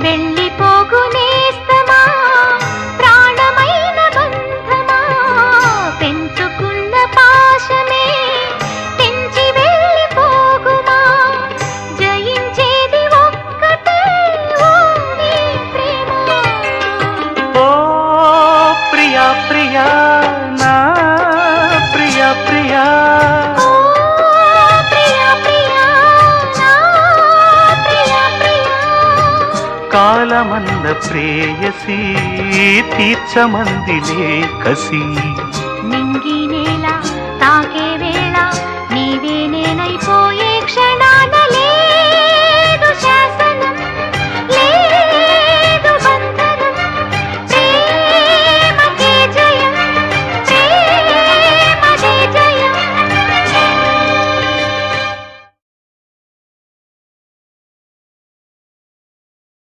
వెళ్ళిపోగునేస్తమా ప్రాణమైన బంధమా పెంచుకున్న పాశమే తెంచి వెళ్ళిపోగుమా జయించేది ఒక్కటే ఓ నీ ప్రేమ. ఓ ప్రియా ప్రియా నా ప్రియా ప్రియా ఓ ప్రియా ప్రియా నా ప్రియా ప్రియా. కాలమన్న ప్రేయసి తీర్చమందిలే కసి నింగి నేల తాకే వేళ నీవే నేనైపోయే క్షణానలే